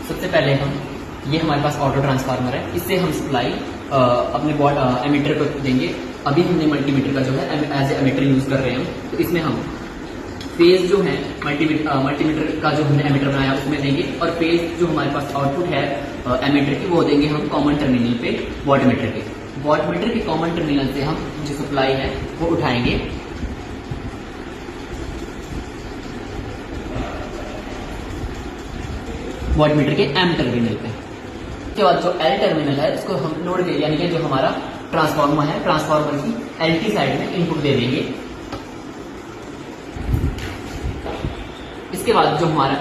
सबसे पहले ये हमारे पास ऑटो ट्रांसफार्मर है, इससे हम सप्लाई अपने एमीटर को देंगे। अभी हमने मल्टीमीटर का जो है एज ए एमीटर यूज कर रहे हैं, तो इसमें हम फेज जो है मल्टीमीटर का जो हमने एमीटर बनाया उसमें देंगे, और फेज जो हमारे पास आउटपुट है एमीटर की वो देंगे हम कॉमन टर्मिनल पे वॉटमीटर के। वॉटमीटर के कॉमन टर्मिनल से हम जो सप्लाई है वो उठाएंगे वॉटमीटर के एम टर्मिनल पे। उसके बाद जो एल टर्मिनल है उसको हम लोड के, यानी कि जो हमारा ट्रांसफार्मर है, ट्रांसफार्मर की एलटी साइड में इनपुट दे देंगे। इसके बाद जो हमारा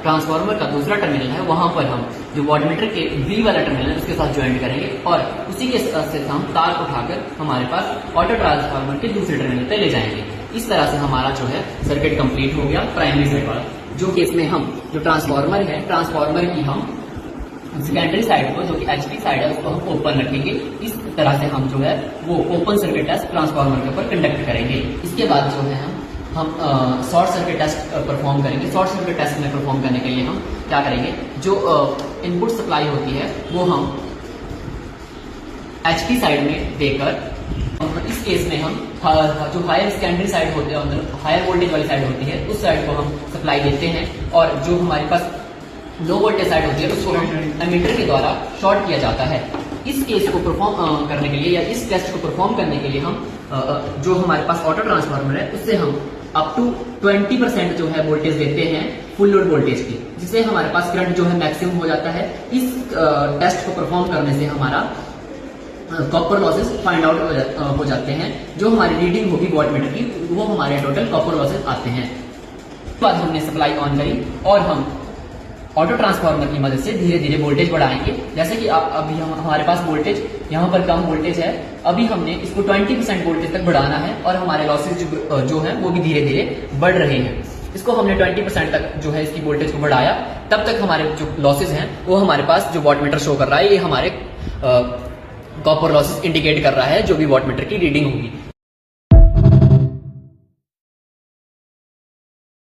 ट्रांसफार्मर का दूसरा टर्मिनल है वहां पर हम जो वॉटमीटर के वी वाला टर्मिनल है उसके साथ ज्वाइंट करेंगे, और उसी के से हम तार उठाकर हमारे पास ऑटो ट्रांसफार्मर के दूसरे टर्मिनल पे ले जाएंगे। इस तरह से हमारा जो है सर्किट कंप्लीट हो गया प्राइमरी साइड वाला। जो केस में हम जो ट्रांसफार्मर है, ट्रांसफार्मर की हम सेकेंडरी साइड को, जो कि एचपी साइड है, उसको हम ओपन रखेंगे। इस तरह से हम जो है वो ओपन सर्किट टेस्ट ट्रांसफार्मर के ऊपर कंडक्ट करेंगे। इसके बाद जो है हम शॉर्ट सर्किट टेस्ट परफॉर्म करेंगे। शॉर्ट सर्किट टेस्ट में परफॉर्म करने के लिए हम क्या करेंगे, जो इनपुट सप्लाई होती है वो हम एचपी साइड में देकर, इस केस में हम जो हायर सेकेंडरी साइड होते हैं, हायर वोल्टेज वाली साइड होती है, उस साइड को हम सप्लाई देते हैं, और जो हमारे पास लो वोल्टेज साइड होती है उसको हम एमीटर के द्वारा शॉर्ट किया जाता है। इस केस को परफॉर्म करने के लिए, या इस टेस्ट को परफॉर्म करने के लिए हम जो हमारे पास ऑटो ट्रांसफार्मर है उससे हम अप टू 20% जो है वोल्टेज देते हैं फुल लोड वोल्टेज की, जिससे हमारे पास करंट जो है मैक्सिमम हो जाता है। इस टेस्ट को परफॉर्म करने से हमारा कॉपर लॉसेस फाइंड आउट हो जाते हैं। जो हमारी रीडिंग होगी वॉटमीटर की वो हमारे टोटल कॉपर लॉसेस आते हैं। बाद हमने सप्लाई ऑन करी और हम ऑटो ट्रांसफार्मर की मदद से धीरे धीरे वोल्टेज बढ़ाएंगे। जैसे कि अभी हमारे पास वोल्टेज यहाँ पर कम वोल्टेज है, अभी हमने इसको 20% वोल्टेज तक बढ़ाना है, और हमारे लॉसेज जो है वो भी धीरे धीरे बढ़ रहे हैं। इसको हमने 20% तक जो है इसकी वोल्टेज को बढ़ाया, तब तक हमारे जो लॉसेज हैं वो हमारे पास जो वॉटमीटर शो कर रहा है ये हमारे कॉपर लॉसेस इंडिकेट कर रहा है, जो भी वॉटमीटर की रीडिंग होगी।